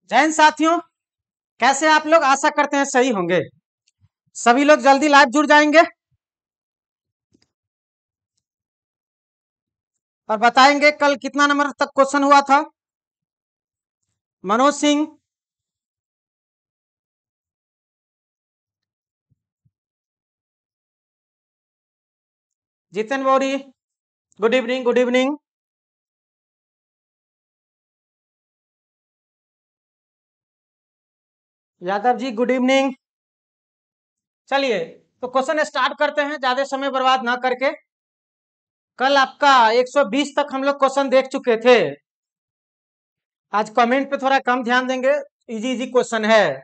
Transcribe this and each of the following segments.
जय हिंद साथियों, कैसे आप लोग? आशा करते हैं सही होंगे। सभी लोग जल्दी लाइव जुड़ जाएंगे और बताएंगे कल कितना नंबर तक क्वेश्चन हुआ था। Manoj Singh, Jiten Gauri, good evening, good evening. Yadav ji, good evening. चलिए तो क्वेश्चन स्टार्ट करते हैं, ज्यादा समय बर्बाद ना करके। कल आपका 120 तक हम लोग क्वेश्चन देख चुके थे। आज कमेंट पे थोड़ा कम ध्यान देंगे, इजी इजी क्वेश्चन है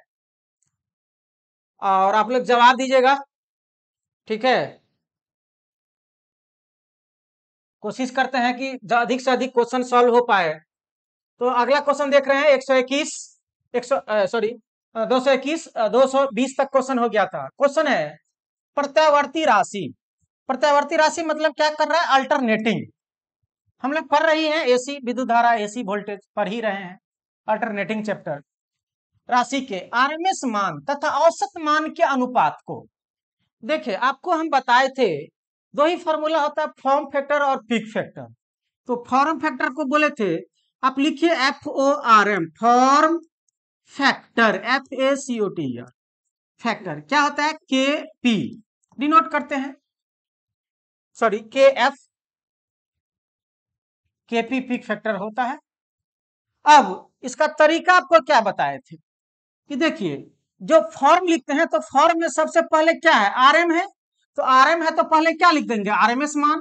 और आप लोग जवाब दीजिएगा, ठीक है। कोशिश करते हैं कि अधिक से अधिक क्वेश्चन सॉल्व हो पाए। तो अगला क्वेश्चन देख रहे हैं 121, 221, 220 तक क्वेश्चन हो गया था। क्वेश्चन है प्रत्यावर्ती राशि। प्रत्यावर्ती राशि मतलब क्या कर रहा है? अल्टरनेटिंग। हम लोग पढ़ रही हैं एसी विद्युत धारा, एसी वोल्टेज पढ़ ही रहे हैं, अल्टरनेटिंग चैप्टर। राशि के आरएमएस मान तथा औसत मान के अनुपात को देखिए, आपको हम बताए थे दो ही फॉर्मूला होता है, फॉर्म फैक्टर और पीक फैक्टर। तो फॉर्म फैक्टर को बोले थे, आप लिखिए FORM, form factor, FACOT, factor क्या होता है? KP डिनोट करते हैं, sorry KF, KP peak factor होता है। अब इसका तरीका आपको क्या बताए थे कि देखिए, जो फॉर्म लिखते हैं तो फॉर्म में सबसे पहले क्या है? RM है। तो RM है तो पहले क्या लिख देंगे? RMS मान,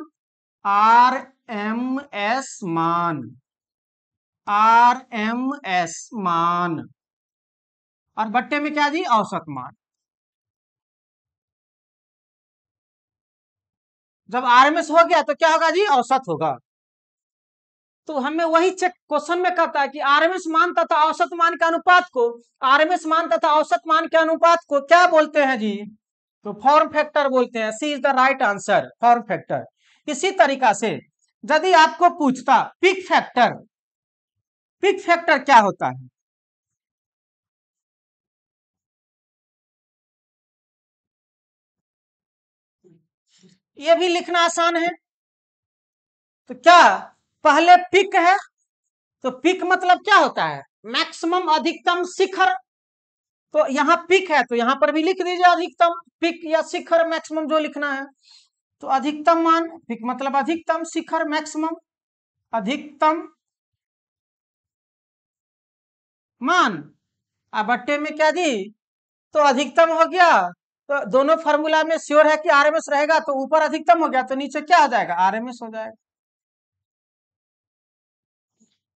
RMS मान, RMS मान, और बट्टे में क्या जी? औसत मान। जब आरएमएस हो गया तो क्या होगा जी? औसत होगा। तो हमें वही चेक क्वेश्चन में कहता है कि आरएमएस मान तथा औसत मान के अनुपात को, आरएमएस मान तथा औसत मान के अनुपात को क्या बोलते हैं जी? तो फॉर्म फैक्टर बोलते हैं। C is the right answer, form factor. इसी तरीका से यदि आपको पूछता पीक फैक्टर, पीक फैक्टर क्या होता है? ये भी लिखना आसान है। तो क्या पहले पिक है, तो पिक मतलब क्या होता है? मैक्सिमम, अधिकतम, शिखर। तो यहाँ पिक है तो यहाँ पर भी लिख दीजिए अधिकतम, पिक या शिखर, मैक्सिमम जो लिखना है। तो अधिकतम मान, पिक मतलब अधिकतम, शिखर मैक्सिमम, अधिकतम मान। अब बट्टे में क्या दी? तो अधिकतम हो गया। तो दोनों फार्मूला में श्योर है कि आरएमएस रहेगा, तो ऊपर अधिकतम हो गया तो नीचे क्या हो जाएगा? आरएमएस हो जाएगा।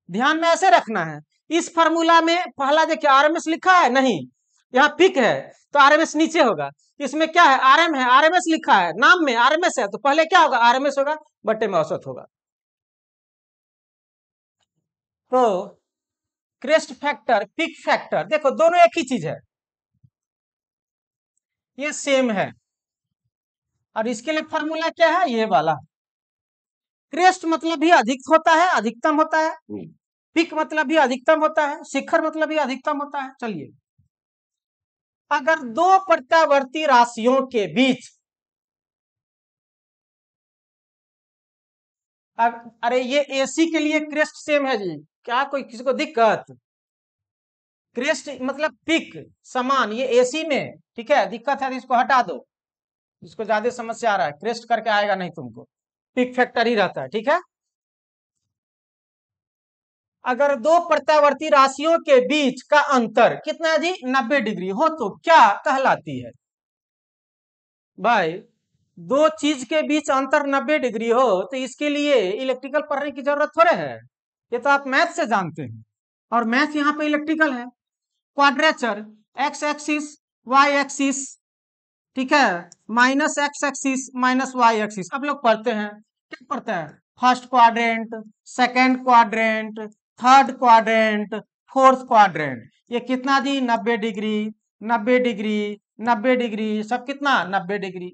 ध्यान में ऐसे रखना है। इस फार्मूला में पहला देखिए आरएमएस लिखा है नहीं, यहाँ पिक है तो आरएमएस नीचे होगा। इसमें क्या है? आरएम है, आरएमएस लिखा है, नाम में आरएमएस है, तो पहले क्या होगा? आरएमएस होगा, बट्टे में औसत होगा। तो क्रेस्ट फैक्टर, पिक फैक्टर, देखो दोनों एक ही चीज है, ये सेम है। और इसके लिए फॉर्मूला क्या है? ये वाला। क्रेस्ट मतलब भी अधिक होता है, अधिकतम होता है। पिक मतलब भी अधिकतम होता है, शिखर मतलब भी अधिकतम होता है। चलिए, अगर दो प्रत्यावर्ती राशियों के बीच, अरे ये एसी के लिए क्रेस्ट सेम है जी, क्या कोई किसी को दिक्कत? क्रेस्ट मतलब पिक समान, ये एसी में, ठीक है। दिक्कत है तो इसको हटा दो, इसको ज्यादा समस्या आ रहा है, क्रेस्ट करके आएगा नहीं तुमको, पिक फैक्टर ही रहता है, ठीक है। अगर दो प्रत्यावर्ती राशियों के बीच का अंतर कितना है जी? 90 डिग्री हो तो क्या कहलाती है? भाई, दो चीज के बीच अंतर 90 डिग्री हो तो इसके लिए इलेक्ट्रिकल पढ़ने की जरूरत थोड़े है, ये तो आप मैथ से जानते हैं। और मैथ यहाँ पे इलेक्ट्रिकल है। Quadrature, X axis, Y axis, ठीक है, minus X axis, minus Y axis. अब लोग पढ़ते हैं, क्या पढ़ते हैं? First quadrant, second quadrant, third quadrant, fourth quadrant. ये कितना जी? 90 डिग्री, 90 डिग्री, 90 डिग्री, सब कितना? 90 डिग्री।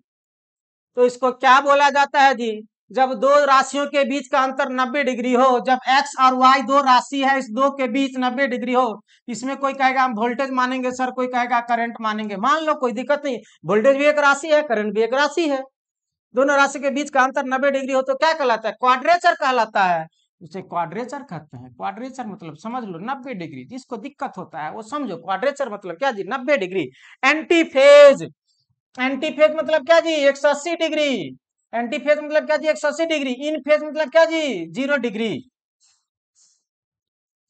तो इसको क्या बोला जाता है जी? जब दो राशियों के बीच का अंतर 90 डिग्री हो, जब x और y दो राशि है, इस दो के बीच 90 डिग्री हो, इसमें कोई कहेगा हम वोल्टेज मानेंगे सर, कोई कहेगा करंट मानेंगे, मान लो कोई दिक्कत नहीं, वोल्टेज भी एक राशि है, करंट भी एक राशि है, दोनों राशि के बीच का अंतर 90 डिग्री हो तो क्या कहलाता है? क्वाड्रेचर कहलाता है। उसे क्वाड्रेचर कहते हैं। क्वाड्रेचर मतलब समझ लो 90 डिग्री, जिसको दिक्कत होता है वो समझो। क्वाड्रेचर मतलब क्या जी? 90 degree. Anti phase, anti phase मतलब क्या जी? 180 डिग्री। एंटी फेज मतलब क्या जी? 180 डिग्री। इन फेज मतलब क्या जी? 0 डिग्री।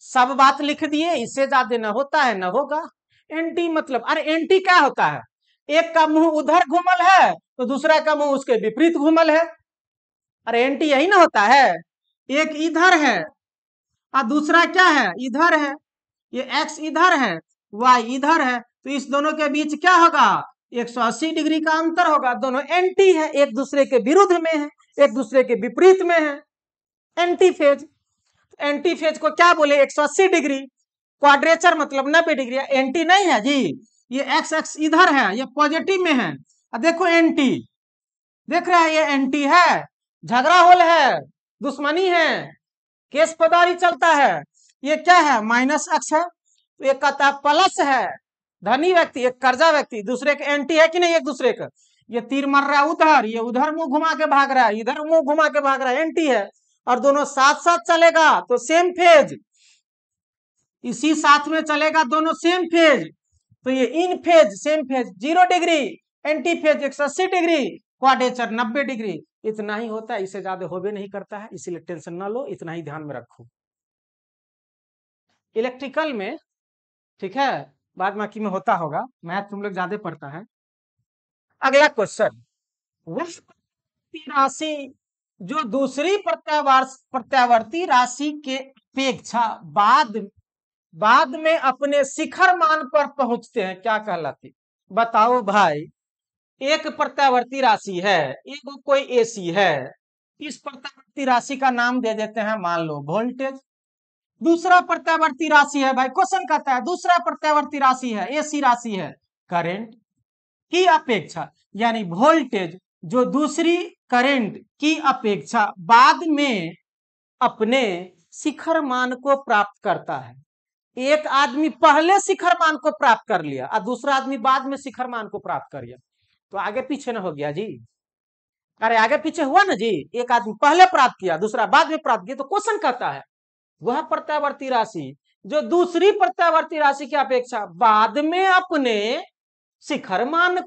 सब बात लिख दिए, इससे ज्यादा न होता है न होगा। एंटी मतलब, अरे एंटी क्या होता है? एक का मुंह उधर घूमल है तो दूसरा का मुंह उसके विपरीत घूमल है। अरे एंटी यही ना होता है। एक इधर है और दूसरा क्या है? इधर है। ये एक्स इधर है, वाई इधर है, तो इस दोनों के बीच क्या होगा? 180 डिग्री का अंतर होगा। दोनों एंटी है, एक दूसरे के विरुद्ध में है, एक दूसरे के विपरीत में है। Anti phase. एंटी फेज को क्या बोले? 180 डिग्री। क्वाड्रेचर मतलब 90 डिग्री। एंटी नहीं है जी, ये एक्स एक्स इधर है, ये पॉजिटिव में है। अब देखो एंटी, देख रहा है ये एंटी है, झगड़ा होल है, दुश्मनी है, केस पदारी चलता है। ये क्या है? माइनस एक्स है, तो एक कहता है प्लस है। धनी व्यक्ति, एक कर्जा व्यक्ति, दूसरे के एंटी है कि नहीं? एक दूसरे का ये तीर मार रहा है उधर, ये उधर मुंह घुमा के भाग रहा है, इधर मुंह घुमा के भाग रहा है, एंटी है। और दोनों साथ साथ चलेगा तो सेम फेज, इसी साथ में चलेगा दोनों सेम फेज, तो ये in phase same phase 0 degree, anti phase 180 degree, quadrature 90 degree. इतना ही होता है, इससे ज्यादा हो भी नहीं करता है, इसीलिए टेंशन ना लो, इतना ही ध्यान में रखो इलेक्ट्रिकल में। ठीक है, बाद बाकी में होता होगा, मैथ तुम लोग ज्यादा पढ़ता है। अगला क्वेश्चन, वह राशि जो दूसरी प्रत्यावर्ती राशि के अपेक्षा बाद बाद में अपने शिखर मान पर पहुंचते हैं, क्या कहलाती? बताओ भाई। एक प्रत्यावर्ती राशि है, एक कोई एसी है, इस प्रत्यावर्ती राशि का नाम दे देते हैं मान लो वोल्टेज। दूसरा प्रत्यावर्ती राशि है, भाई क्वेश्चन कहता है दूसरा प्रत्यावर्ती राशि है, एसी राशि है, करंट की अपेक्षा, यानी वोल्टेज जो दूसरी करंट की अपेक्षा बाद में अपने शिखर मान को प्राप्त करता है। एक आदमी पहले शिखर मान को प्राप्त कर लिया और दूसरा आदमी बाद में शिखर मान को प्राप्त कर लिया, तो आगे पीछे ना हो गया जी? अरे आगे पीछे हुआ ना जी, एक आदमी पहले प्राप्त किया, दूसरा बाद में प्राप्त किया, तो क्वेश्चन कहता है वह प्रत्यावर्ती राशि जो दूसरी प्रत्यावर्ती राशि की अपेक्षा बाद में अपने शिखर मान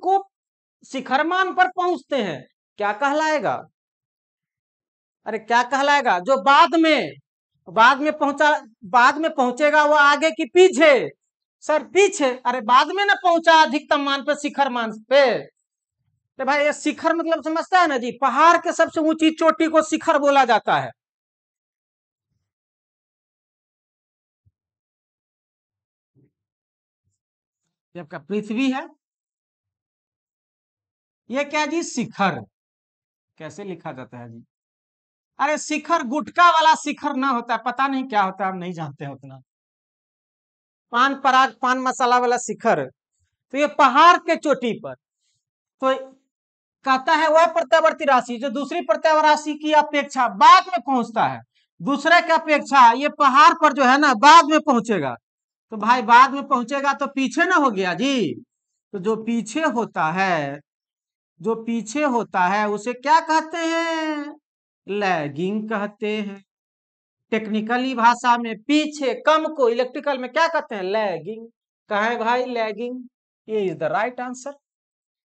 पर पहुंचते हैं, क्या कहलाएगा? अरे क्या कहलाएगा? जो बाद में पहुंचेगा वो आगे की पीछे? सर पीछे। अरे बाद में ना पहुंचा अधिकतम मान पे, शिखर मान पे। तो भाई ये शिखर मतलब समझता है ना जी? पहाड़ के सबसे ऊंची चोटी को शिखर बोला जाता है। जबकि पृथ्वी है, ये क्या जी? शिखर। कैसे लिखा जाता है जी? अरे शिखर गुटका वाला शिखर ना होता है, पता नहीं क्या होता है, हम नहीं जानते हैं उतना। पान पराग पान मसाला वाला शिखर, तो ये पहाड़ के चोटी पर। तो कहता है वह प्रत्यावर्ती राशि जो दूसरी प्रत्यावर्ती राशि की अपेक्षा बाद में पहुंचता है, दूसरे की अपेक्षा ये पहाड़ पर जो है ना बाद में पहुंचेगा। तो भाई बाद में पहुंचेगा तो पीछे ना हो गया जी? तो जो पीछे होता है उसे क्या कहते हैं? लैगिंग कहते हैं। टेक्निकली भाषा में पीछे कम को इलेक्ट्रिकल में क्या कहते हैं? लैगिंग। कहे भाई लैगिंग, ये इज द राइट आंसर।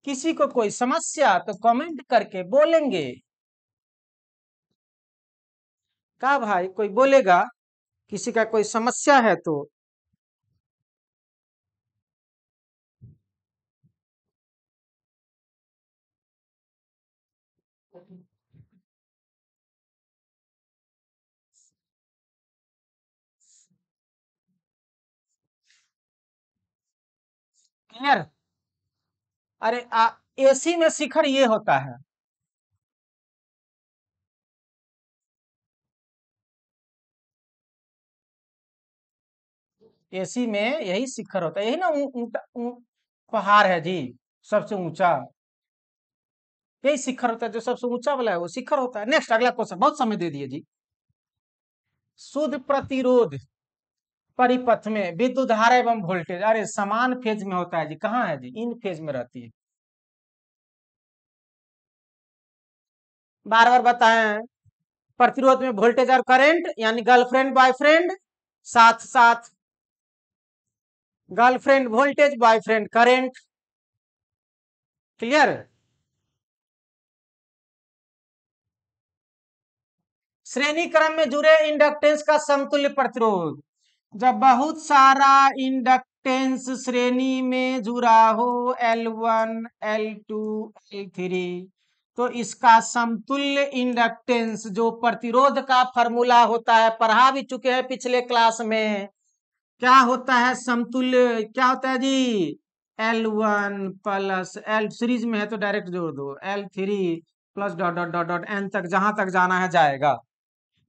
किसी को कोई समस्या तो कमेंट करके बोलेंगे। क्या भाई कोई बोलेगा? किसी का कोई समस्या है तो? क्लियर? अरे एसी में शिखर ये होता है। एसी में यही शिखर होता है, यही ना पहाड़ है जी सबसे ऊंचा। यही शिखर होता है, जो सबसे ऊंचा वाला है वो शिखर होता है। नेक्स्ट अगला क्वेश्चन, बहुत समय दे दिए जी। शुद्ध प्रतिरोध परिपथ में विद्युत धारा एवं वोल्टेज, अरे समान फेज में होता है जी, कहाँ है जी, इन फेज में रहती है। बार बार बताएं, प्रतिरोध में वोल्टेज और करंट, यानी गर्लफ्रेंड बॉयफ्रेंड, साथ साथ girlfriend voltage boyfriend current. Clear. श्रेणी क्रम में जुड़े इंडक्टेंस का समतुल्य प्रतिरोध, जब बहुत सारा इंडक्टेंस श्रेणी में जुड़ा हो L1 L2 L3, तो इसका समतुल्य इंडक्टेंस, जो प्रतिरोध का फॉर्मूला होता है, पढ़ा भी चुके हैं पिछले क्लास में, क्या होता है समतुल्य, क्या होता है जी, L1 प्लस L सीरीज में है तो डायरेक्ट जोड़ दो, L3 plus dot dot dot dot N तक, जहां तक जाना है जाएगा।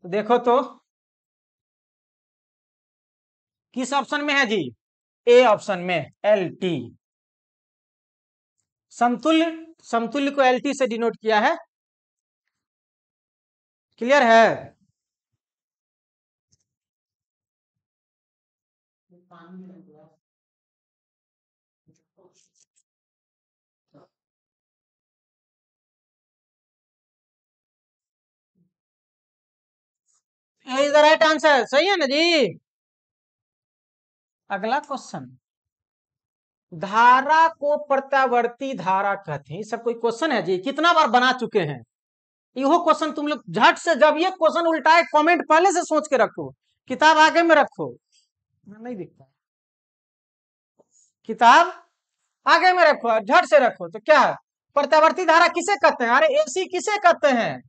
तो देखो तो किस ऑप्शन में है जी, ए ऑप्शन में LT। समतुल्य, समतुल्य को LT से डिनोट किया है। क्लियर है। इज द राइट आंसर, सही है ना जी। अगला क्वेश्चन, धारा को प्रत्यावर्ती धारा कहते हैं। सब कोई क्वेश्चन है जी, कितना बार बना चुके हैं। यो क्वेश्चन तुम लोग झट से, जब ये क्वेश्चन उल्टा है, कमेंट पहले से सोच के रखो, किताब आगे में रखो, नहीं दिखता, किताब आगे में रखो, झट से रखो। तो क्या है, प्रत्यावर्ती धारा किसे कहते हैं, अरे एसी किसे कहते हैं।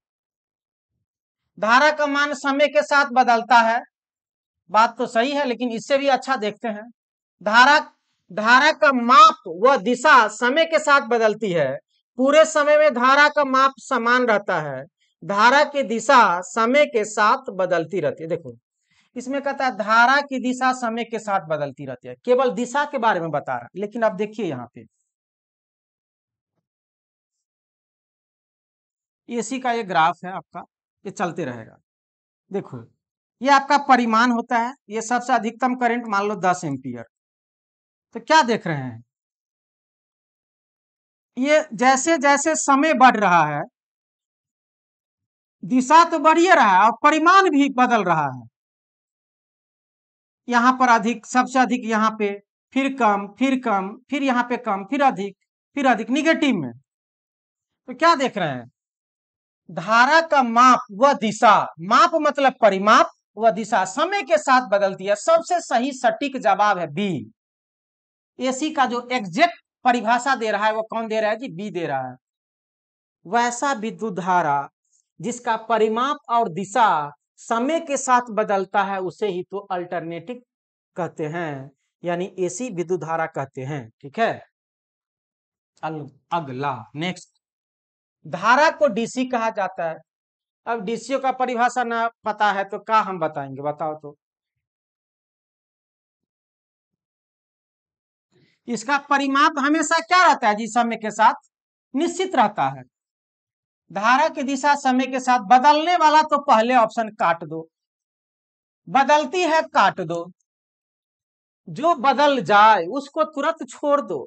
धारा का मान समय के साथ बदलता है, बात तो सही है, लेकिन इससे भी अच्छा देखते हैं। धारा, धारा का माप व दिशा समय के साथ बदलती है, पूरे समय में धारा का माप समान रहता है, धारा की दिशा समय के साथ बदलती रहती है। देखो इसमें कहता है धारा की दिशा समय के साथ बदलती रहती है, केवल दिशा के बारे में बता रहा है। लेकिन अब देखिए यहाँ पे एसी का ये ग्राफ है आपका, ये चलते रहेगा। देखो ये आपका परिमाण होता है, ये सबसे अधिकतम करंट मान लो 10 एम्पियर। तो क्या देख रहे हैं, ये जैसे जैसे समय बढ़ रहा है, दिशा तो बढ़ ही रहा है और परिमाण भी बदल रहा है। यहाँ पर अधिक, सबसे अधिक यहाँ पे, फिर कम, फिर कम, फिर यहाँ पे कम, फिर अधिक निगेटिव में। तो क्या देख रहे हैं, धारा का माप व दिशा, माप मतलब परिमाप, व दिशा समय के साथ बदलती है। सबसे सही सटीक जवाब है बी। एसी का जो एग्जैक्ट परिभाषा दे रहा है वो कौन दे रहा है जी, बी दे रहा है। वैसा विद्युत धारा जिसका परिमाप और दिशा समय के साथ बदलता है, उसे ही तो अल्टरनेटिव कहते हैं, यानी एसी विद्युत धारा कहते हैं। ठीक है, अगला नेक्स्ट, धारा को डीसी कहा जाता है। अब डीसीओ का परिभाषा ना पता है तो क्या हम बताएंगे, बताओ तो। इसका परिमाप हमेशा क्या रहता है जी, समय के साथ निश्चित रहता है। धारा की दिशा समय के साथ बदलने वाला तो पहले ऑप्शन काट दो, बदलती है काट दो, जो बदल जाए उसको तुरंत छोड़ दो।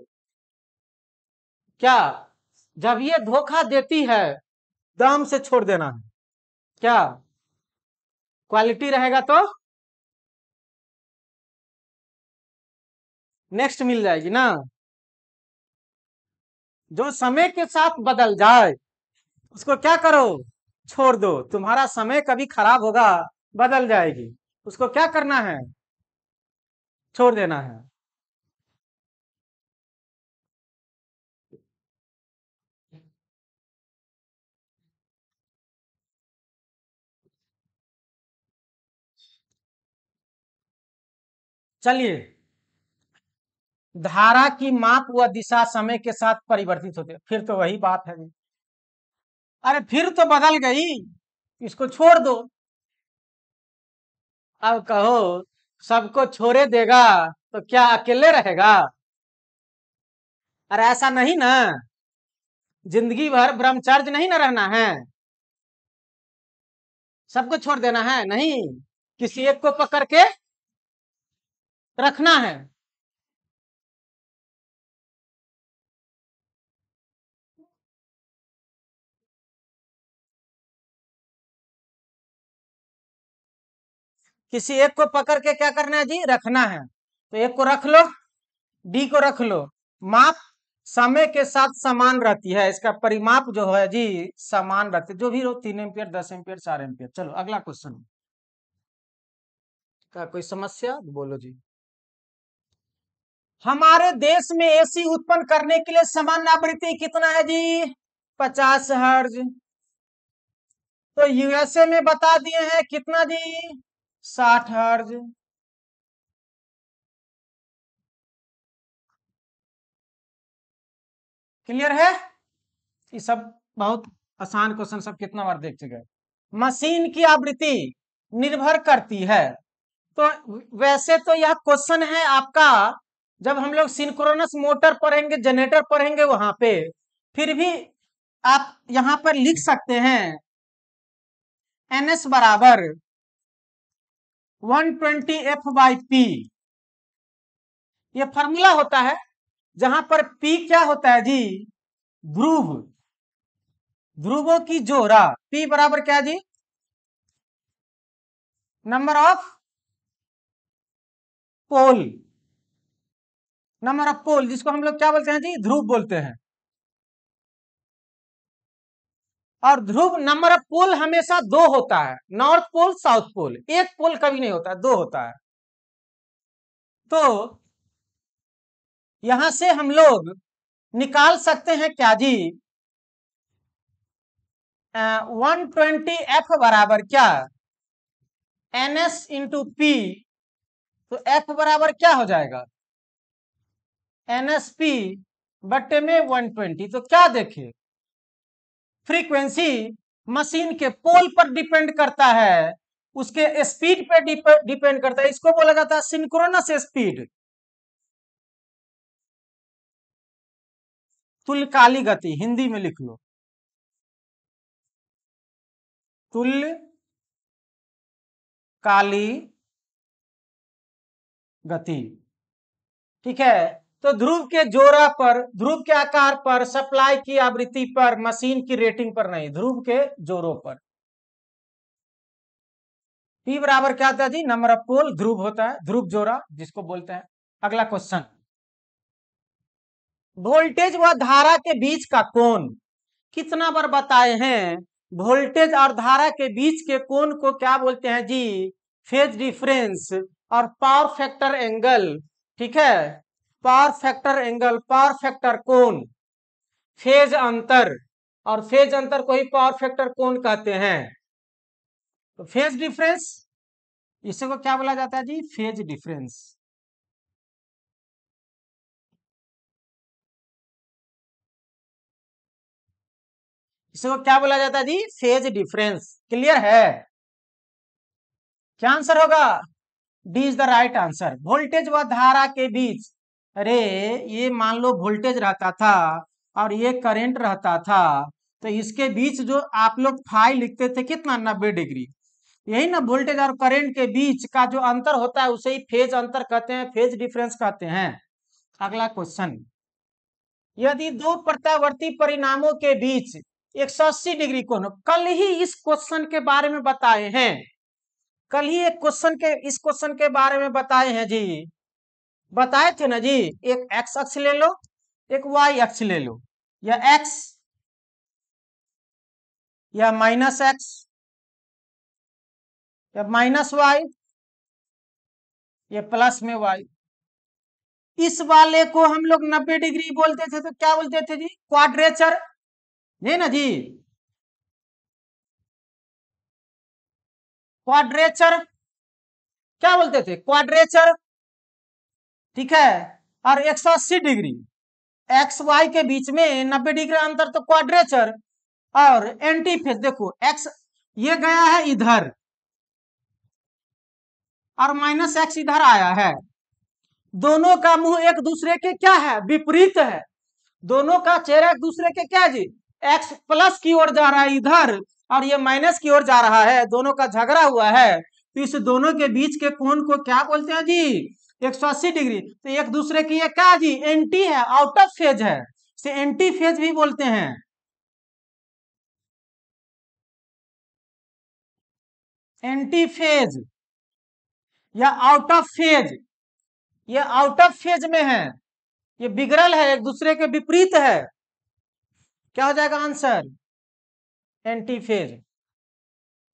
क्या, जब ये धोखा देती है दम से छोड़ देना है। क्या क्वालिटी रहेगा तो नेक्स्ट मिल जाएगी ना। जो समय के साथ बदल जाए उसको क्या करो, छोड़ दो। तुम्हारा समय कभी खराब होगा, बदल जाएगी, उसको क्या करना है, छोड़ देना है। चलिए, धारा की माप व दिशा समय के साथ परिवर्तित होते, फिर तो वही बात है। अरे फिर तो बदल गई, इसको छोड़ दो। अब कहो सबको छोड़े देगा तो क्या अकेले रहेगा, अरे ऐसा नहीं ना। जिंदगी भर ब्रह्मचार्य नहीं ना रहना है, सबको छोड़ देना है नहीं, किसी एक को पकड़ के रखना है। किसी एक को पकड़ के क्या करना है जी, रखना है। तो एक को रख लो, डी को रख लो। माप समय के साथ समान रहती है, इसका परिमाप जो है जी समान रहती है, जो भी हो 3 एम्पियर 10 एम्पियर 4 एम्पियर। चलो अगला क्वेश्चन, क्या कोई समस्या बोलो जी। हमारे देश में एसी उत्पन्न करने के लिए सामान्य आवृत्ति कितना है जी, 50 हर्ज। तो यूएसए में बता दिए हैं कितना जी, 60 हर्ज। क्लियर है, ये सब बहुत आसान क्वेश्चन, सब कितना बार देख चुके हैं। मशीन की आवृत्ति निर्भर करती है, तो वैसे तो यह क्वेश्चन है आपका जब हम लोग सिंक्रोनस मोटर पढ़ेंगे, जनरेटर पढ़ेंगे वहां पे, फिर भी आप यहां पर लिख सकते हैं NS बराबर 120F/P। ये फॉर्मूला होता है जहां पर P क्या होता है जी, ध्रुव, ध्रुवों की जोड़ा। P बराबर क्या जी, number of pole, number of pole, जिसको हम लोग क्या बोलते हैं जी, ध्रुव बोलते हैं। और ध्रुव नंबर ऑफ पोल हमेशा 2 होता है, नॉर्थ पोल साउथ पोल, एक पोल कभी नहीं होता, 2 होता है। तो यहां से हम लोग निकाल सकते हैं क्या जी, 120F बराबर क्या, NS इंटू P। तो F बराबर क्या हो जाएगा, NSP बट्टे में 120। तो क्या देखे, फ्रीक्वेंसी मशीन के पोल पर डिपेंड करता है, उसके स्पीड पे डिपेंड करता है, इसको बोला जाता है सिंक्रोनस स्पीड, तुल्यकालिक गति, हिंदी में लिख लो तुल्यकाली गति। ठीक है, तो ध्रुव के जोड़ा पर, ध्रुव के आकार पर, सप्लाई की आवृत्ति पर, मशीन की रेटिंग पर नहीं, ध्रुव के जोड़ों पर। P बराबर क्या होता है जी, नंबर ऑफ पोल, ध्रुव होता है, ध्रुव जोड़ा जिसको बोलते हैं। अगला क्वेश्चन, वोल्टेज व धारा के बीच का कोण, कितना बार बताए हैं, वोल्टेज और धारा के बीच के कोण को क्या बोलते हैं जी, फेज डिफरेंस और पावर फैक्टर एंगल। ठीक है, power factor angle, power factor कोण, फेज अंतर, और फेज अंतर को ही पावर फैक्टर कोण कहते हैं। तो फेज डिफरेंस, इसे को क्या बोला जाता है जी, फेज डिफरेंस। इसे को क्या बोला जाता है जी, फेज डिफरेंस। क्लियर है, क्या आंसर होगा, D is the right answer. Voltage व धारा के बीच, अरे ये मान लो वोल्टेज रहता था और ये करंट रहता था, तो इसके बीच जो आप लोग फाई लिखते थे कितना, 90 डिग्री। यही ना वोल्टेज और करंट के बीच का जो अंतर होता है उसे ही फेज अंतर कहते हैं, फेज डिफरेंस कहते हैं। अगला क्वेश्चन, यदि दो प्रत्यावर्ती परिणामों के बीच 180 डिग्री कोण, कल ही इस क्वेश्चन के बारे में बताए हैं, कल ही एक क्वेश्चन के, इस क्वेश्चन के बारे में बताए हैं जी, बताए थे ना जी। एक एक्स अक्ष ले लो, एक वाई अक्ष ले लो, या एक्स या माइनस एक्स या माइनस वाई या प्लस में वाई। इस वाले को हम लोग 90 डिग्री बोलते थे, तो क्या बोलते थे जी, क्वाड्रेचर, ये ना जी, क्वाड्रेचर क्या बोलते थे, क्वाड्रेचर। ठीक है, और 180 डिग्री एक्स वाई के बीच में 90 डिग्री अंतर, तो क्वाड्रेचर। और एंटी फेज देखो, एक्स ये गया है इधर और माइनस एक्स इधर आया है, दोनों का मुंह एक दूसरे के क्या है, विपरीत है, दोनों का चेहरा एक दूसरे के क्या जी, एक्स प्लस की ओर जा रहा है इधर, और ये माइनस की ओर जा रहा है, दोनों का झगड़ा हुआ है, तो इस दोनों के बीच के कोण को क्या बोलते हैं जी, 180 डिग्री। तो एक दूसरे की ये क्या जी, एंटी है, आउट ऑफ फेज है, इसे एंटी फेज भी बोलते हैं। एंटी फेज या आउट ऑफ फेज, ये आउट ऑफ फेज में है, ये बिगड़ल है, एक दूसरे के विपरीत है, क्या हो जाएगा आंसर, एंटी फेज।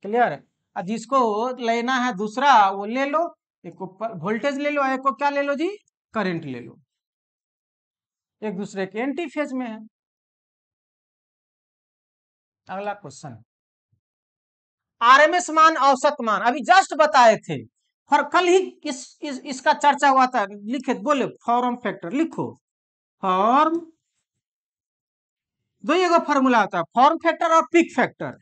क्लियर। और जिसको लेना है दूसरा वो ले लो, एक को वोल्टेज ले लो, एक को क्या ले लो जी, करंट ले लो, एक दूसरे के एंटी फेज में है। अगला क्वेश्चन, आरएमएस मान औसत मान अभी जस्ट बताए थे, और कल ही इसका चर्चा हुआ था, लिखे बोले फॉर्म फैक्टर लिखो, फॉर्म, दो ये फॉर्मूला होता है, फॉर्म फैक्टर और पिक फैक्टर।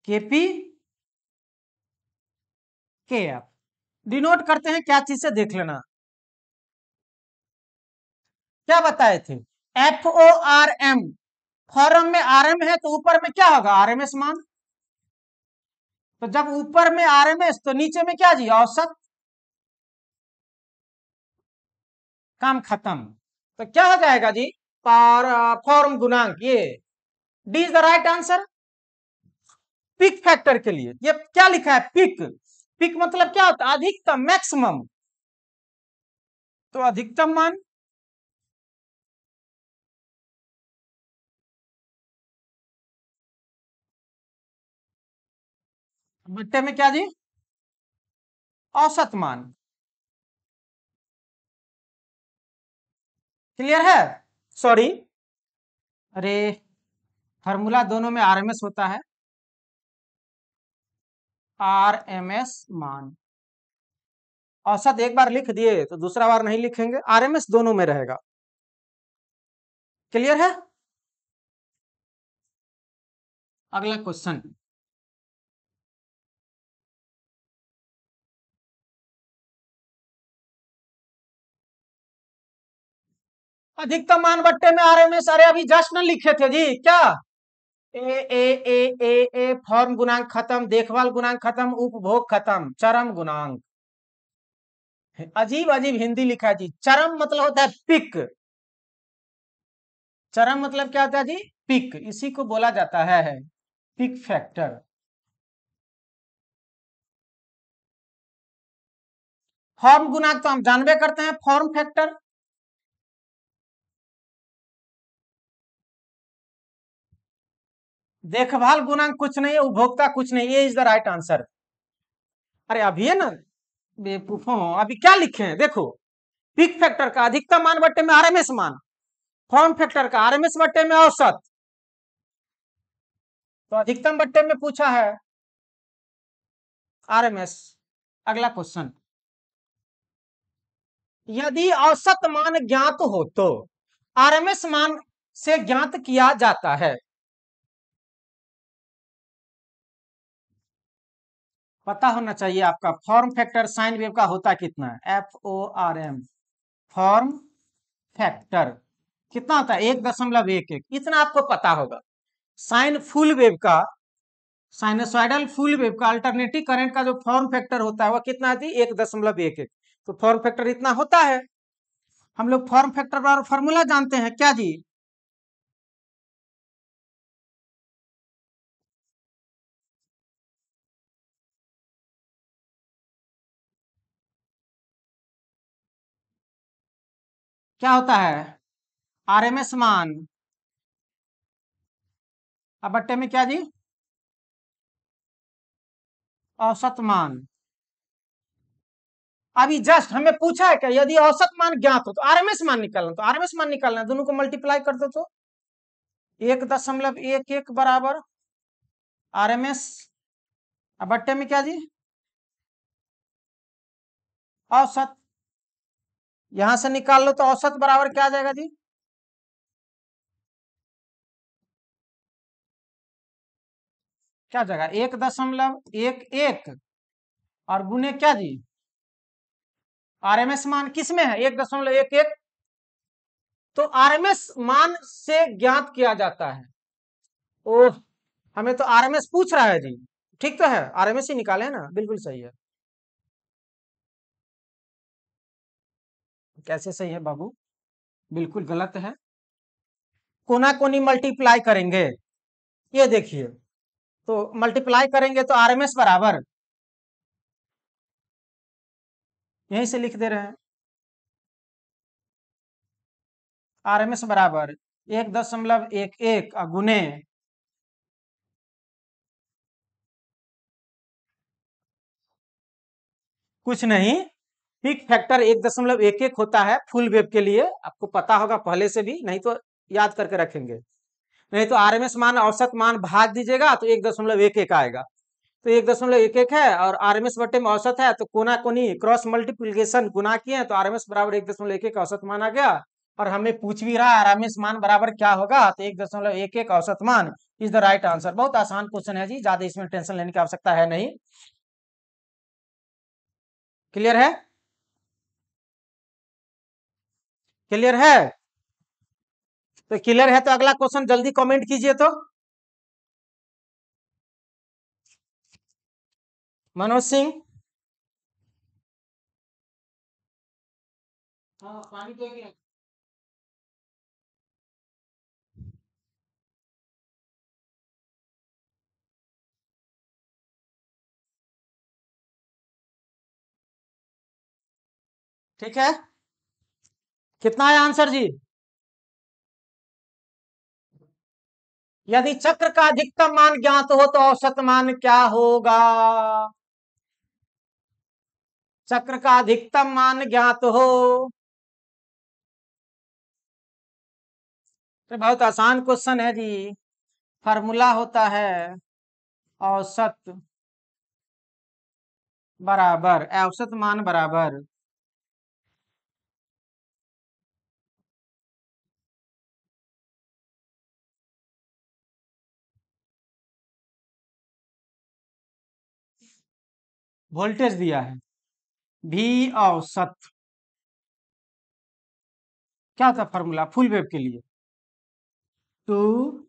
केपी के एफ डिनोट करते हैं क्या चीज से, देख लेना, क्या बताए थे, F O R M, form में आर एम है तो ऊपर में क्या होगा, आरएमएस मान, तो जब ऊपर में आरएमएस तो नीचे में क्या जी, औसत, काम खत्म। तो क्या हो जाएगा जी, पर फॉर्म गुणांक, ये D is the right answer. Peak factor के लिए ये क्या लिखा है, पिक, पिक मतलब क्या होता है, अधिकतम, मैक्सिमम, तो अधिकतम मान, बट्टे में क्या जी, औसत मान। क्लियर है, सॉरी, अरे फार्मूला दोनों में आरएमएस होता है, आरएमएस मान, औसत एक बार लिख दिए तो दूसरा बार नहीं लिखेंगे, आरएमएस दोनों में रहेगा। क्लियर है। अगला क्वेश्चन, अधिकतम मान बट्टे में आरएमएस, अरे अभी जस्ट न लिखे थे जी क्या, ए ए ए ए ए फॉर्म गुणांक खत्म, देखभाल गुणांक खत्म, उपभोग खत्म, चरम गुणांक। अजीब अजीब हिंदी लिखा है जी, चरम मतलब होता है पिक, चरम मतलब क्या होता है जी, पिक, इसी को बोला जाता है पिक फैक्टर। फॉर्म गुणांक तो हम जानबे करते हैं, फॉर्म फैक्टर, देखभाल गुणांक कुछ नहीं है, उपभोक्ता कुछ नहीं, ये इज द राइट आंसर। अरे अभी है ना बेवकूफों, अभी क्या लिखे हैं देखो, पिक फैक्टर का अधिकतम मान बट्टे में आरएमएस मान, फॉर्म फैक्टर का आरएमएस बट्टे में औसत, तो अधिकतम बट्टे में पूछा है आरएमएस। अगला क्वेश्चन, यदि औसत मान ज्ञात हो तो आरएमएस मान से ज्ञात किया जाता है, पता होना चाहिए आपका, फॉर्म फैक्टर साइन वेव का होता कितना है, F O R M, form factor कितना होता है, 1.11, इतना आपको पता होगा। साइन फुल वेव का, साइनसॉइडल फुल वेव का अल्टरनेटिव करंट का जो फॉर्म फैक्टर होता है वह कितना है, 1.11, तो फॉर्म फैक्टर इतना होता है। हम लोग फॉर्म फैक्टर का फॉर्मूला जानते हैं क्या जी, क्या होता है, आरएमएस मान, अब बट्टे में क्या जी, औसत मान। अभी जस्ट हमें पूछा है क्या, यदि औसत मान ज्ञात हो तो आरएमएस मान निकालना, तो आरएमएस मान निकालना है, दोनों को मल्टीप्लाई कर दो तो 1.11 बराबर आरएमएस, अब बट्टे में क्या जी, औसत, यहां से निकाल लो तो औसत बराबर क्या आ जाएगा जी, क्या जाएगा, 1.11 और गुने क्या जी, आरएमएस मान किस में है? 1.11। तो आरएमएस मान से ज्ञात किया जाता है। ओह, हमें तो आरएमएस पूछ रहा है जी। ठीक तो है, आरएमएस ही निकाले ना, बिल्कुल सही है। कैसे सही है बाबू? बिल्कुल गलत है। कोना कोनी मल्टीप्लाई करेंगे, ये देखिए, तो मल्टीप्लाई करेंगे तो आरएमएस बराबर, यहीं से लिख दे रहे हैं, आरएमएस बराबर 1.11 गुने कुछ नहीं, पीक फैक्टर 1.11 होता है फुल वेव के लिए, आपको पता होगा पहले से भी, नहीं तो याद करके रखेंगे। नहीं तो आरएमएस मान औसत मान भाग दीजिएगा तो 1.11 आएगा। तो 1.11 है और आरएमएस बटे में औसत है, तो कोना कोनी क्रॉस मल्टीप्लीकेशन गुना किए तो आरएमएस बराबर 1.11 औसत मान आ गया। और हमें पूछ भी रहा है आरएमएस मान बराबर क्या होगा, तो 1.11 औसत मान इज द राइट आंसर। बहुत आसान क्वेश्चन है जी, ज्यादा इसमें टेंशन लेने की आवश्यकता है नहीं। क्लियर है? क्लियर है? तो क्लियर है तो अगला क्वेश्चन जल्दी कमेंट कीजिए। तो मनोज सिंह, हाँ पानी तो ठीक है। कितना है आंसर जी? यदि चक्र का अधिकतम मान ज्ञात हो तो औसत मान क्या होगा? चक्र का अधिकतम मान ज्ञात हो तो बहुत आसान क्वेश्चन है जी। फार्मूला होता है औसत बराबर, औसत मान बराबर वोल्टेज दिया है, भी औसत, क्या था फार्मूला फुल वेव के लिए? 2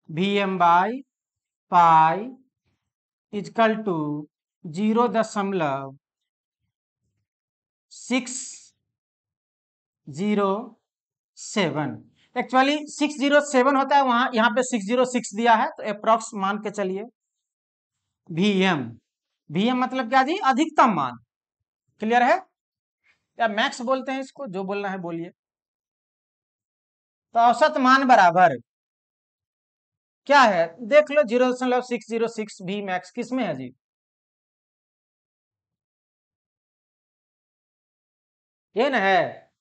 Vm/पाई इजकल टू 0.607। एक्चुअली 607 होता है, वहां यहाँ पे 606 दिया है, तो अप्रोक्स मान के चलिए। Vm, Vm मतलब क्या जी? अधिकतम मान। क्लियर है? या मैक्स बोलते हैं इसको, जो बोलना है बोलिए। तो औसत मान बराबर क्या है देख लो, 0.606 भी मैक्स किस में है जी? ये ना है।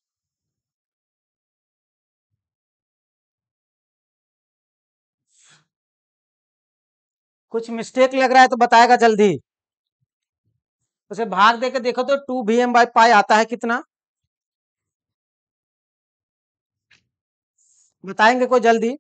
कुछ मिस्टेक लग रहा है तो बताएगा जल्दी। उसे भाग दे के देखो तो 2 Vm/पाई आता है कितना, बताएंगे कोई जल्दी?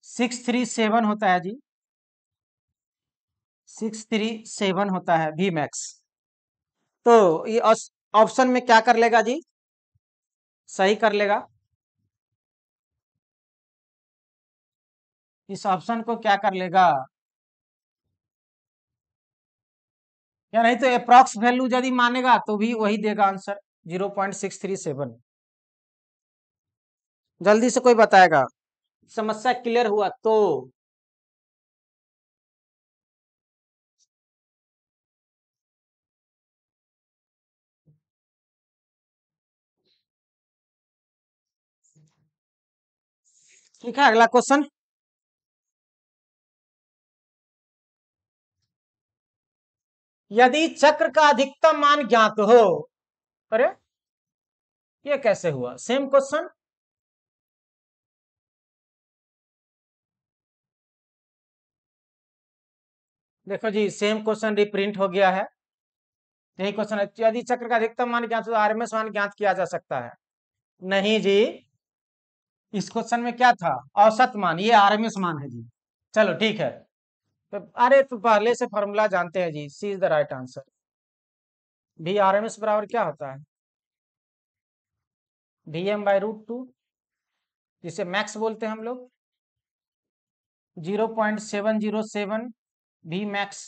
637 होता है जी, 637 होता है वी मैक्स। तो ये ऑप्शन में क्या कर लेगा जी? सही कर लेगा। इस ऑप्शन को क्या कर लेगा? या नहीं तो अप्रॉक्स वैल्यू यदि मानेगा तो भी वही देगा आंसर, 0.637। जल्दी से कोई बताएगा? समस्या क्लियर हुआ तो? ठीक है, अगला क्वेश्चन। यदि चक्र का अधिकतम मान ज्ञात हो, अरे ये कैसे हुआ? Same question. देखो जी, सेम क्वेश्चन रिप्रिंट हो गया है। यही क्वेश्चन है, यदि चक्र का अधिकतम मान ज्ञात हो तो आरएमएस मान ज्ञात किया जा सकता है। नहीं जी, इस क्वेश्चन में क्या था, औसत मान, ये आरएमएस मान है जी। चलो ठीक है, तो अरे तो पहले से फॉर्मूला जानते हैं जी, सी इज द राइट आंसर। भी आरएमएस बराबर क्या होता है, Vm/√2, जिसे मैक्स बोलते हैं हम लोग, 0.707 भी max.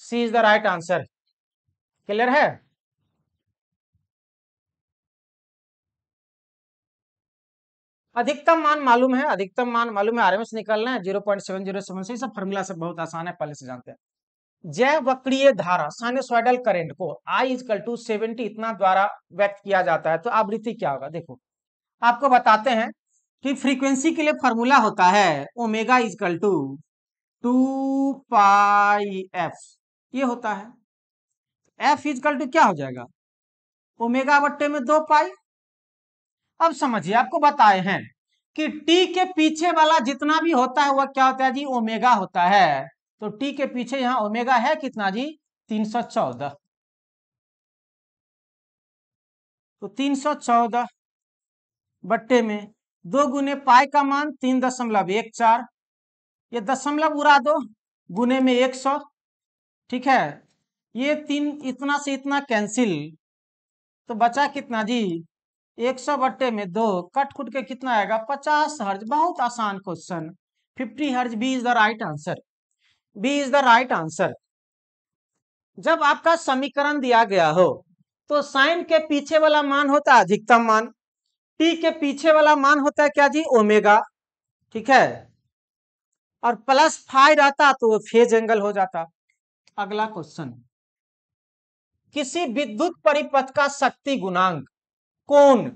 C is the right answer. Clear है? अधिकतम मान मालूम है, अधिकतम मान मालूम है, आरएमएस निकालना है 0.707 से, सब फॉर्मूला से बहुत आसान है, पहले से जानते हैं। जय वक्रीय धारा साइनसॉइडल करंट को I = 70 इतना द्वारा व्यक्त किया जाता है, तो आवृत्ति क्या होगा? देखो आपको बताते हैं कि फ्रीक्वेंसी के लिए फॉर्मूला होता है ओमेगा = 2πf, ये होता है। F = क्या हो जाएगा, ω/2π। अब समझिए, आपको बताए हैं कि टी के पीछे वाला जितना भी होता है वह क्या होता है जी, ओमेगा होता है। तो टी के पीछे यहाँ ओमेगा है कितना जी, 314। तो 314 बट्टे में 2 गुने पाई का मान 3.14, ये दशमलव उड़ा दो, गुने में 100, ठीक है। ये 3 इतना से इतना कैंसिल, तो बचा कितना जी, 100 बट्टे में 2, कट कुट के कितना आएगा, 50 हर्ज। बहुत आसान question, 50 hertz. B is the right answer, B is the right answer. जब आपका समीकरण दिया गया हो तो साइन के पीछे वाला मान होता है अधिकतम मान, टी के पीछे वाला मान होता है क्या जी, ओमेगा, ठीक है, और प्लस फाई रहता तो फेज एंगल हो जाता। अगला क्वेश्चन, किसी विद्युत परिपथ का शक्ति गुणांक कोण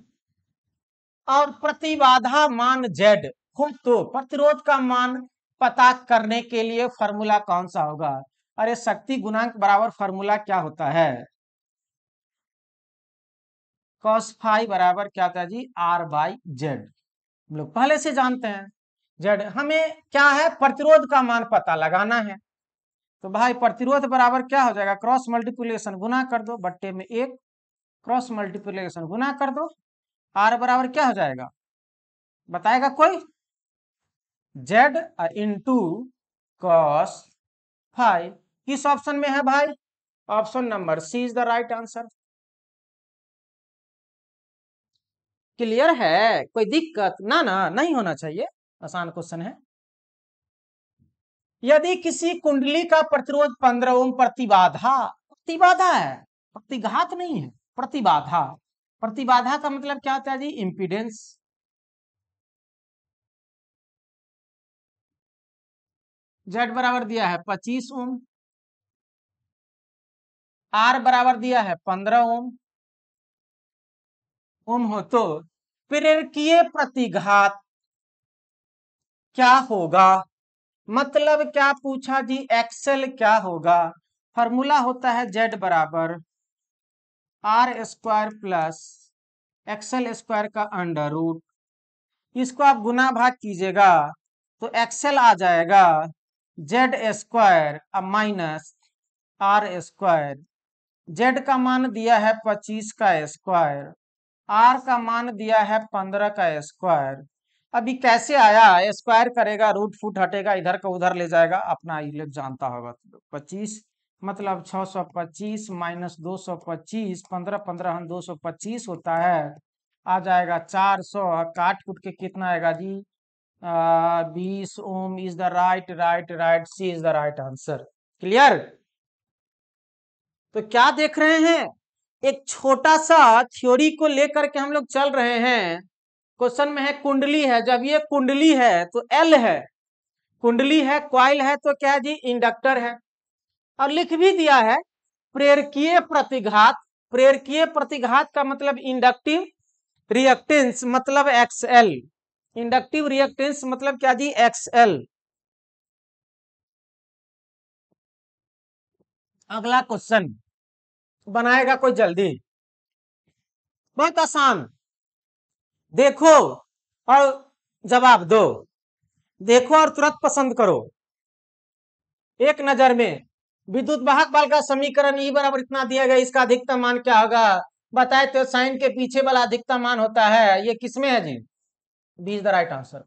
और प्रतिबाधा मान Z हो तो प्रतिरोध का मान पता करने के लिए फॉर्मूला कौन सा होगा? अरे शक्ति गुणांक बराबर फॉर्मूला क्या होता है, cos फाई बराबर क्या होता है जी, R/Z। हम लोग पहले से जानते हैं Z। हमें क्या है, प्रतिरोध का मान पता लगाना है। तो भाई प्रतिरोध बराबर क्या हो जाएगा, क्रॉस मल्टीप्लिकेशन गुना कर दो, बट्टे में 1, क्रॉस मल्टीप्लिकेशन गुना कर दो, R बराबर क्या हो जाएगा, बताएगा कोई? Z into cos phi. किस ऑप्शन में है भाई, option number C is the right answer. Clear है? कोई दिक्कत ना, नहीं होना चाहिए, आसान क्वेश्चन है। यदि किसी कुंडली का प्रतिरोध 15 ओम, प्रतिबाधा, प्रतिबाधा है, प्रतिघात नहीं है, प्रतिबाधा, प्रतिबाधा का मतलब क्या होता है जी, इंपीडेंस। Z बराबर दिया है 25 ओम, R बराबर दिया है 15 ओम हो तो प्रेरकीय प्रतिघात क्या होगा? मतलब क्या पूछा जी, एक्सेल क्या होगा? फॉर्मूला होता है Z बराबर R² प्लस एक्सेल स्क्वायर का अंडर रूट, इसको आप गुना भाग कीजिएगा तो एक्सेल आ जाएगा Z² माइनस R²। Z का मान दिया है 25 का स्क्वायर, R का मान दिया है 15 का स्क्वायर। अभी कैसे आया, स्क्वायर करेगा, रूट फुट हटेगा, इधर का उधर ले जाएगा, अपना ये लोग जानता होगा। 25 मतलब 625 माइनस 225, 15 15 225 होता है, आ जाएगा 400, काट कुट के कितना आएगा जी, 20 ohm. Is the right, right right, C is the right answer. Clear? तो क्या देख रहे हैं, एक छोटा सा थ्योरी को लेकर के हम लोग चल रहे हैं। क्वेश्चन में है कुंडली है, जब ये कुंडली है तो L है, कुंडली है, कॉइल है तो क्या है जी, इंडक्टर है। और लिख भी दिया है प्रेरकीय प्रतिघात, प्रेरकीय प्रतिघात का मतलब इंडक्टिव रिएक्टेंस मतलब XL, इंडक्टिव रिएक्टेंस मतलब क्या जी, XL। अगला क्वेश्चन बनाएगा कोई जल्दी, बहुत आसान, देखो और जवाब दो, देखो और तुरंत पसंद करो। एक नजर में विद्युत वाहक बल का समीकरण E बराबर इतना दिया गया, इसका अधिकतम मान क्या होगा? बताए तो साइन के पीछे वाला अधिकतम मान होता है, ये किसमें है जी, B is the right answer.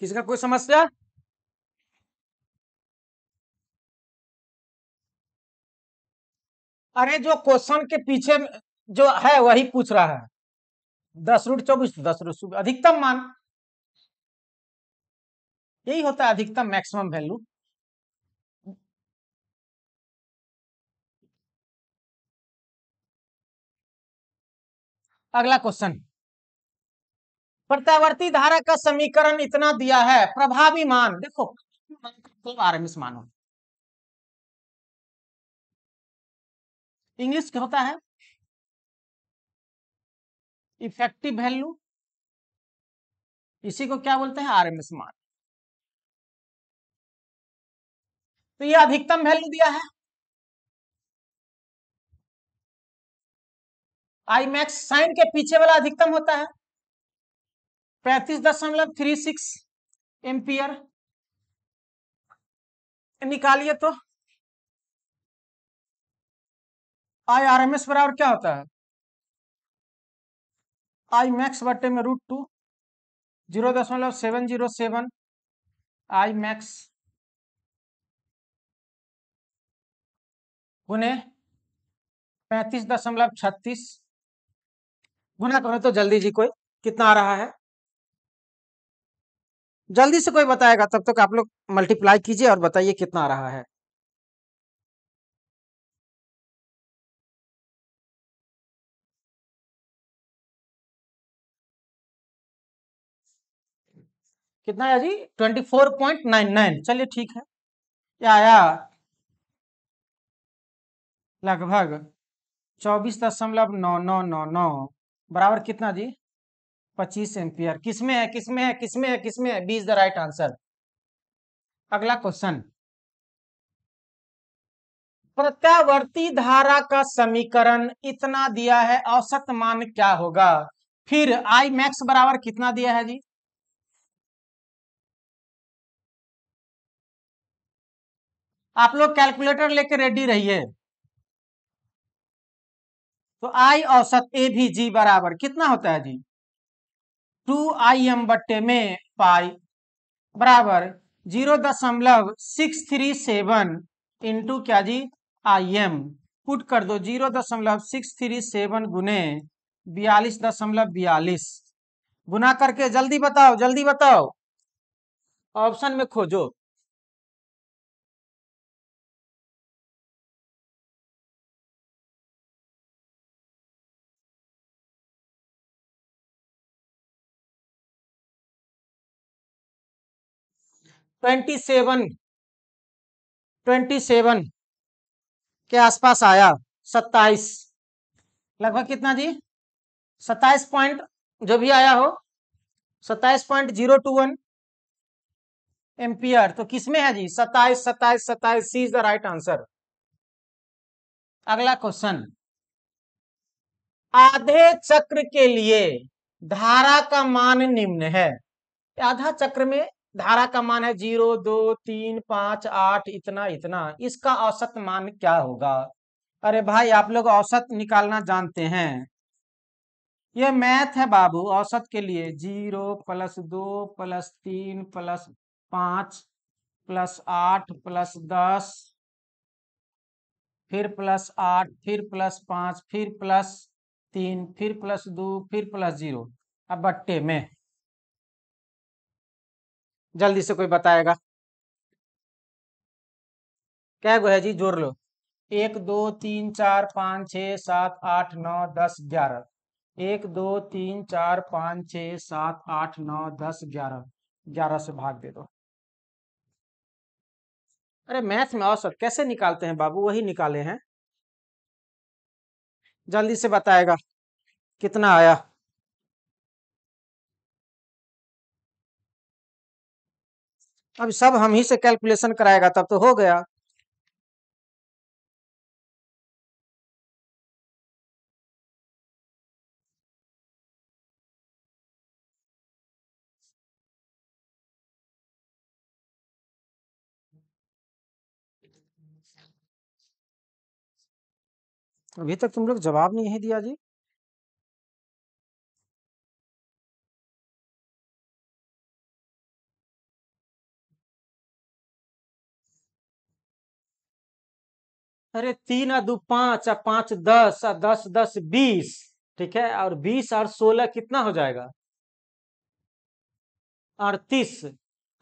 किसी का कोई समस्या? अरे जो क्वेश्चन के पीछे जो है वही पूछ रहा है। 10√24 तो 10√24 अधिकतम मान, यही होता है अधिकतम मैक्सिमम वैल्यू। अगला क्वेश्चन, प्रत्यावर्ती धारा का समीकरण इतना दिया है, प्रभावी मान देखो आरएमएस मान हो, इंग्लिश क्या होता है इफेक्टिव वैल्यू, इसी को क्या बोलते हैं आरएमएस मान। तो ये अधिकतम वैल्यू दिया है, आई मैक्स साइन के पीछे वाला अधिकतम होता है 35.36 एम्पियर। निकालिए तो आई आरएमएस बराबर क्या होता है, आई मैक्स बट्टे में √2, 0.707 आई मैक्स गुने 35.36 गुना करो तो जल्दी जी कोई कितना आ रहा है, जल्दी से कोई बताएगा, तब तक आप लोग मल्टीप्लाई कीजिए और बताइए कितना आ रहा है। कितना है जी 24.99, चलिए ठीक है। ये आया लगभग 24.9999 बराबर कितना जी 25 एम्पियर। किसमें है किसमें है किसमें है किसमें है, B is the right answer. अगला क्वेश्चन, प्रत्यावर्ती धारा का समीकरण इतना दिया है, औसत मान क्या होगा। फिर आई मैक्स बराबर कितना दिया है जी, आप लोग कैलकुलेटर लेके रेडी रहिए। तो आई औसत ए भी जी बराबर कितना होता है जी 2im बट्टे में पाई बराबर 0.637 इंटू क्या जी आई एम, पुट कर दो 0.637 गुने 42.42 गुना करके जल्दी बताओ जल्दी बताओ, ऑप्शन में खोजो। 27 27 के आसपास आया, 27 लगभग कितना जी 27 पॉइंट जो भी आया हो 27.021 एम्पियर। तो किसमें है जी 27 27 27, सी इज द राइट आंसर। अगला क्वेश्चन, आधे चक्र के लिए धारा का मान निम्न है, आधा चक्र में धारा का मान है 0 2 3 5 8 इतना इतना, इसका औसत मान क्या होगा। अरे भाई आप लोग औसत निकालना जानते हैं, ये मैथ है बाबू। औसत के लिए 0 + 2 + 3 + 5 + 8 + 10 फिर +8 फिर +5 फिर +3 फिर +2 फिर +0, अब बट्टे में जल्दी से कोई बताएगा क्या गो है जी, जोड़ लो 1 2 3 4 5 6 7 8 9 10 11, 1 2 3 4 5 6 7 8 9 10 11, 11 से भाग दे दो। अरे मैथ में औसत कैसे निकालते हैं बाबू, वही निकाले हैं, जल्दी से बताएगा कितना आया। अब सब हम ही से कैलकुलेशन कराएगा तब तो हो गया। अभी तक तुम लोग जवाब नहीं दिया जी। अरे 3 और 2 5 और 5 10 और 10 10 20, ठीक है, और 20 और 16 कितना हो जाएगा? 38।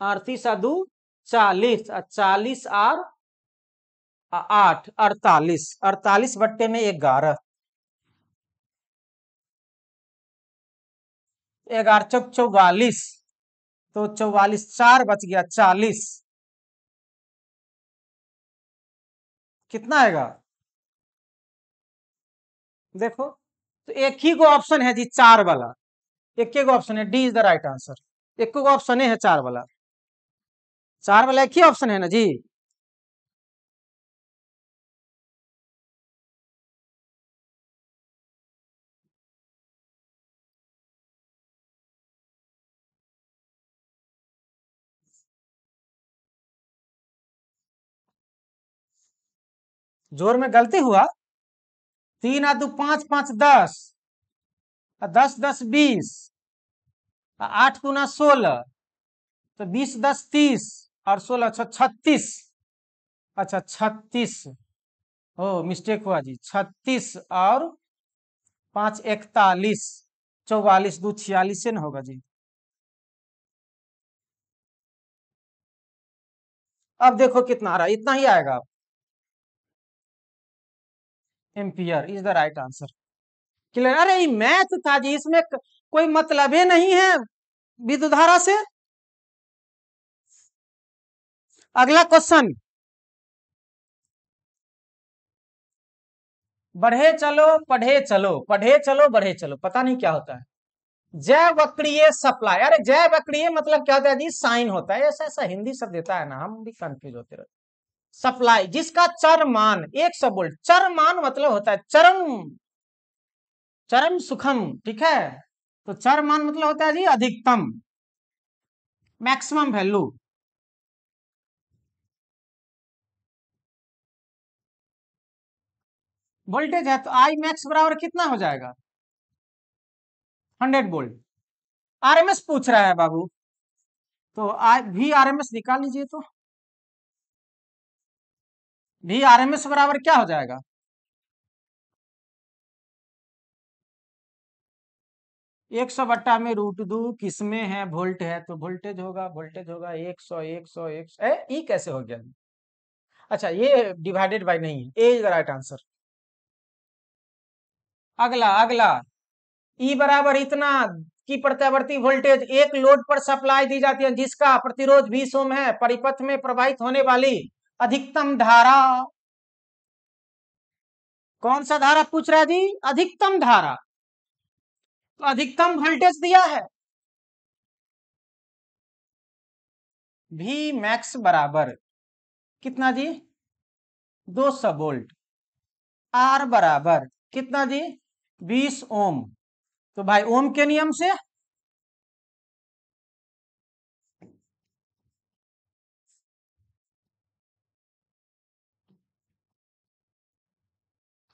38 और 2 40 और 40 और 8 48। 48 बट्टे में 11। 11 चौक 44, तो 44, 4 बच गया 40। कितना आएगा देखो? तो एक ही को ऑप्शन है जी 4 वाला, एक ही को ऑप्शन है, D is the right answer. एक को ऑप्शन है 4 वाला, 4 वाला एक ही ऑप्शन है ना जी। जोर में गलती हुआ। 3 और 2 5 5 10 और 10 10 20 और 8 गुना 16, तो 20 10 30 और 16 36। अच्छा 36, ओ मिस्टेक हुआ जी, 36 और 5 41, 44 2 46 से ना होगा जी। अब देखो कितना आ रहा है, इतना ही आएगा। Ampere is the right answer. Clear? अरे ये मैथ था जी, इसमें कोई मतलब ही नहीं है विद्युत धारा से। अगला क्वेश्चन, बढ़े चलो पढ़े चलो, पढ़े चलो बढ़े चलो, पता नहीं क्या होता है। जैवक्रिय सप्लाई, अरे जैवक्रिय मतलब क्या होता है जी? साइन होता है, ऐसा ऐसा हिंदी शब्द देता है ना, हम भी कंफ्यूज होते रहते। सप्लाई जिसका चरमान 100 वोल्ट, चरमान मतलब होता है चरम, चरम सुखम, ठीक है। तो चरमान मतलब होता है जी अधिकतम, मैक्सिमम वैल्यू। वोल्टेज है तो आई मैक्स बराबर कितना हो जाएगा? 100 वोल्ट। आरएमएस पूछ रहा है बाबू, तो आई भी आरएमएस निकाल लीजिए। तो भी आरएमएस बराबर क्या हो जाएगा? 100/√2, किसमें है वोल्ट है तो वोल्टेज होगा, वोल्टेज होगा 100 100 100। ई कैसे हो गया? अच्छा ये डिवाइडेड बाय नहीं है, ए इज द राइट आंसर। अगला अगला, ई बराबर इतना की प्रत्यावर्ती वोल्टेज एक लोड पर सप्लाई दी जाती है जिसका प्रतिरोध 20 ओम है, परिपथ में प्रवाहित होने वाली अधिकतम धारा। कौन सा धारा पूछ रहा है जी? अधिकतम धारा। तो अधिकतम वोल्टेज दिया है, भी मैक्स बराबर कितना जी? 200 वोल्ट। आर बराबर कितना जी? 20 ओम। तो भाई ओम के नियम से,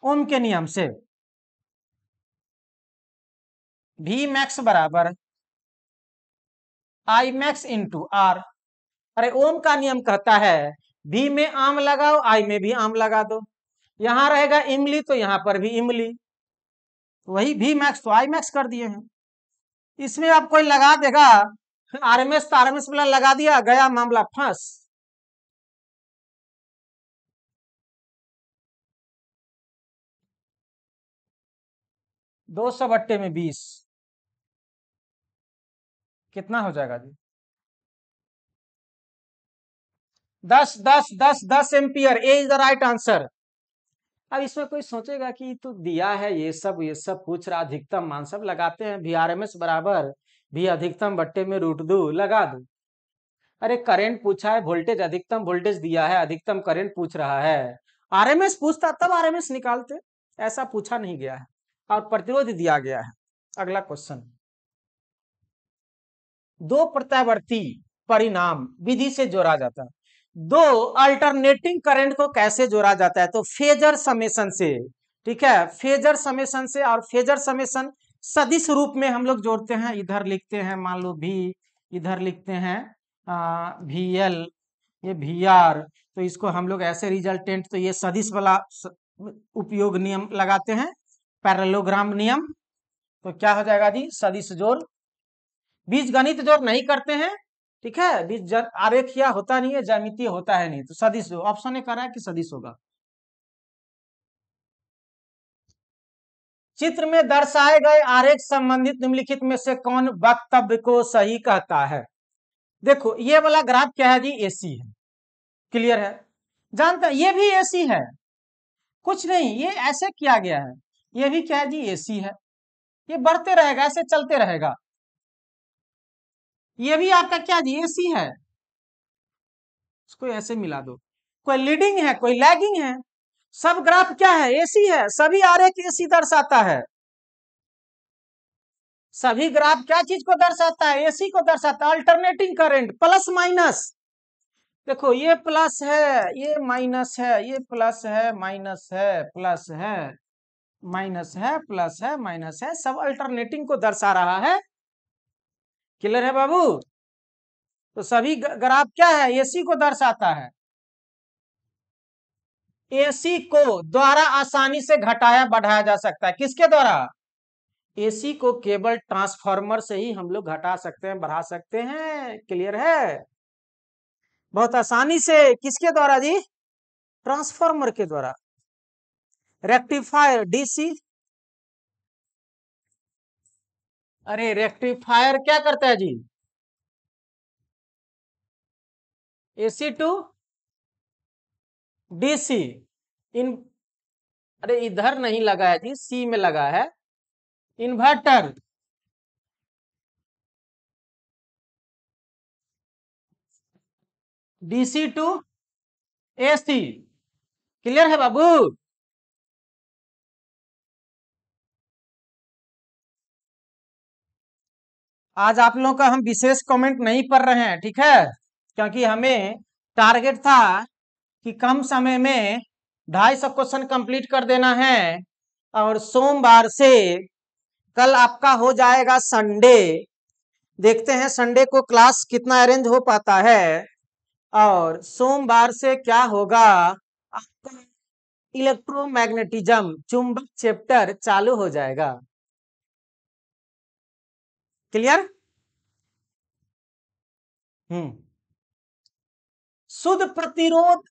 ओम के नियम से भी मैक्स बराबर आई मैक्स इंटू आर। अरे ओम का नियम कहता है भी में आम लगाओ, आई में भी आम लगा दो, यहां रहेगा इमली तो यहां पर भी इमली, वही भी मैक्स तो आई मैक्स कर दिए हैं। इसमें आप कोई लगा देगा आरएमएस तो आरएमएस वाला लगा दिया, गया मामला फंस। 200/20 कितना हो जाएगा जी? 10 10 10 10 ampere, A is the right answer. अब इसमें कोई सोचेगा कि तो दिया है ये सब पूछ रहा, अधिकतम मान सब लगाते हैं, भी आरएमएस बराबर भी अधिकतम बट्टे में √2 लगा दो। अरे करंट पूछा है, वोल्टेज अधिकतम वोल्टेज दिया है, अधिकतम करंट पूछ रहा है। आरएमएस पूछता तब आरएमएस निकालते, ऐसा पूछा नहीं गया है, और प्रतिरोध दिया गया है। अगला क्वेश्चन, दो प्रत्यावर्ती परिणाम विधि से जोड़ा जाता है। दो अल्टरनेटिंग करंट को कैसे जोड़ा जाता है, तो फेजर समेशन से, ठीक है, फेजर समेशन से। और फेजर समेशन सदिश रूप में हम लोग जोड़ते हैं, इधर लिखते हैं मान लो भी, इधर लिखते हैं वी एल, ये वी आर, तो इसको हम लोग ऐसे रिजल्टेंट, तो ये सदिश वाला उपयोग नियम लगाते हैं, पैरेललोग्राम नियम। तो क्या हो जाएगा जी, सदिश जोड़, बीज गणित जोड़ नहीं करते हैं, ठीक है, बीज आरेखीय होता नहीं है, ज्यामितीय होता है नहीं, तो सदिश जो ऑप्शन ए कर रहा है कि सदिश होगा। चित्र में दर्शाए गए आरेख संबंधित निम्नलिखित में से कौन वक्तव्य को सही कहता है। देखो ये वाला ग्राफ क्या है जी, एसी है, क्लियर है, जानते हैं ये भी एसी है, कुछ नहीं, ये ऐसे किया गया है, ये भी क्या है जी, एसी है, ये बढ़ते रहेगा, ऐसे चलते रहेगा, ये भी आपका क्या जी, एसी है, इसको ऐसे मिला दो, कोई लीडिंग है कोई लैगिंग है, सब ग्राफ क्या है, एसी है, सभी आरेख एसी दर्शाता है, सभी ग्राफ क्या चीज को दर्शाता है, एसी को दर्शाता है, अल्टरनेटिंग करंट प्लस माइनस, देखो ये प्लस है, ये माइनस है, ये प्लस है माइनस है, प्लस है माइनस है, प्लस है माइनस है, सब अल्टरनेटिंग को दर्शा रहा है, क्लियर है बाबू। तो सभी ग्राफ क्या है, एसी को दर्शाता है, एसी को द्वारा आसानी से घटाया बढ़ाया जा सकता है, किसके द्वारा, एसी को केवल ट्रांसफार्मर से ही हम लोग घटा सकते हैं बढ़ा सकते हैं, क्लियर है, बहुत आसानी से, किसके द्वारा जी, ट्रांसफार्मर के द्वारा। रेक्टिफायर डीसी, अरे रेक्टिफायर क्या करता है जी, एसी टू डीसी, इन, अरे इधर नहीं लगा है जी, सी में लगा है, inverter, DC to AC, clear है बाबू। आज आप लोगों का हम विशेष कमेंट नहीं पढ़ रहे हैं, ठीक है, क्योंकि हमें टारगेट था कि कम समय में 250 क्वेश्चन कंप्लीट कर देना है, और सोमवार से कल आपका हो जाएगा संडे, देखते हैं संडे को क्लास कितना अरेंज हो पाता है, और सोमवार से क्या होगा, आपका इलेक्ट्रोमैग्नेटिज्म चुंबक चैप्टर चालू हो जाएगा, क्लियर। शुद्ध प्रतिरोध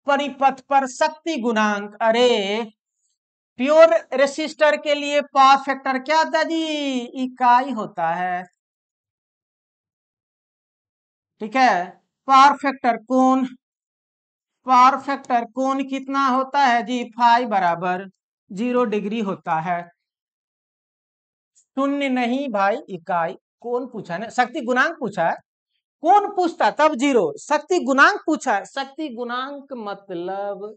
परिपथ पर शक्ति गुणांक, अरे प्योर रेसिस्टर के लिए पावर फैक्टर क्या होता है जी, इकाई होता है, ठीक है, पावर फैक्टर कोण, पावर फैक्टर कोण कितना होता है जी, फाई बराबर 0 डिग्री होता है, शून्य नहीं भाई, इकाई, कौन पूछा है, शक्ति गुणांक पूछा है, कौन पूछता तब 0, शक्ति गुणांक पूछा है, शक्ति गुणांक मतलब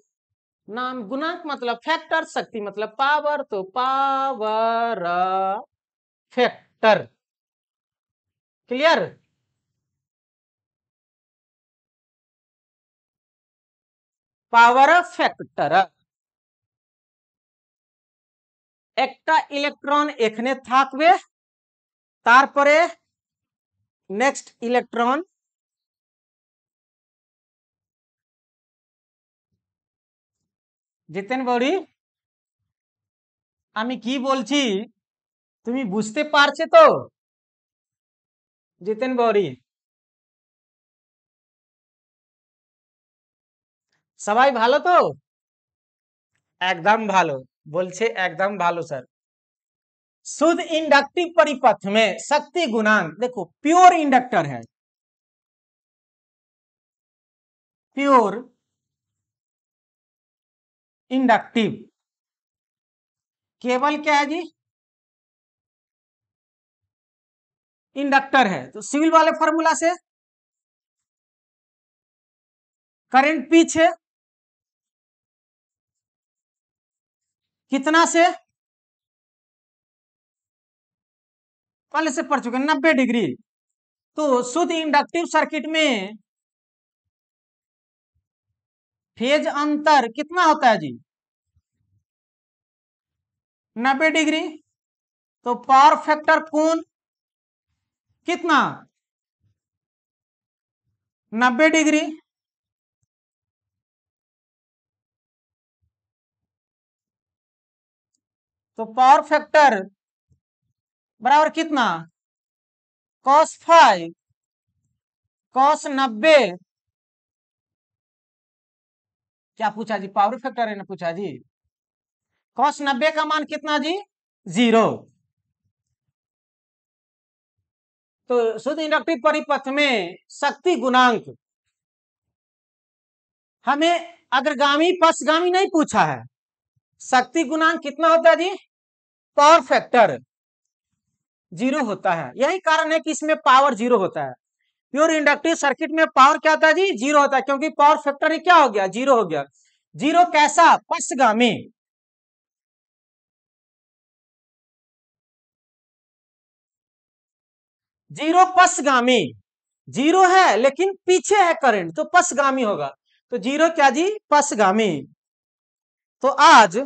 नाम, गुणांक मतलब फैक्टर, शक्ति मतलब पावर, तो power factor, clear. Power factor, একটা ইলেকট্রন এখানে থাকবে, তারপরে নেক্সট ইলেকট্রন জিতেন বড়ি, আমি কি বলছি তুমি বুঝতে পারছো তো, জিতেন বড়ি, সবাই ভালো তো, একদম ভালো, বলছে একদম ভালো স্যার। शुद्ध इंडक्टिव परिपथ में शक्ति गुणांक, देखो प्योर इंडक्टर है, प्योर इंडक्टिव, केवल क्या है जी, इंडक्टर है, तो सिविल वाले फॉर्मूला से करंट पीछे कितना से, पहले से पढ़ चुके 90 डिग्री, तो शुद्ध इंडक्टिव सर्किट में फेज अंतर कितना होता है जी? 90 डिग्री। तो पावर फैक्टर कोण कितना? 90 डिग्री। तो पावर फैक्टर बराबर कितना? cos 5 cos 90। क्या पूछा जी? पावर फैक्टर है ना पूछा जी। cos 90 का मान कितना जी? 0। तो शुद्ध इंडक्टिव परिपथ में शक्ति गुणांक हमें अग्रगामी पश्चगामी नहीं पूछा है। शक्ति गुणांक कितना होता है जी? पावर फैक्टर 0 होता है। यही कारण है कि इसमें पावर 0 होता है। प्योर इंडक्टिव सर्किट में पावर क्या होता है जी? 0 होता है, क्योंकि पावर फैक्टर ही क्या हो गया? 0 हो गया। 0 कैसा? पश्चगामी। 0 पश्चगामी। 0 है लेकिन पीछे है करंट, तो पश्चगामी होगा। तो 0 क्या जी? पश्चगामी। तो आज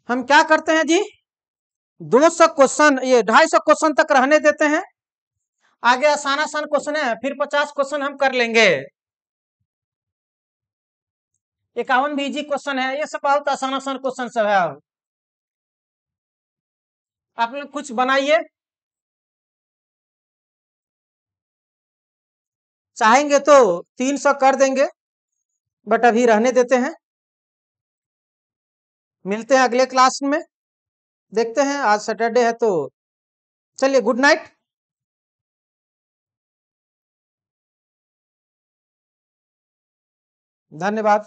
हम क्या करते हैं जी? 200 क्वेश्चन, ये 250 क्वेश्चन तक रहने देते हैं। आगे आसान आसान क्वेश्चन है, फिर 50 क्वेश्चन हम कर लेंगे। 51 भी इजी क्वेश्चन है, ये सब बहुत आसान आसान क्वेश्चन सब है। आप लोग कुछ बनाइए, चाहेंगे तो 300 कर देंगे, बट अभी रहने देते हैं। मिलते हैं अगले क्लास में, देखते हैं। आज सैटरडे है तो चलिए, गुड नाइट। धन्यवाद।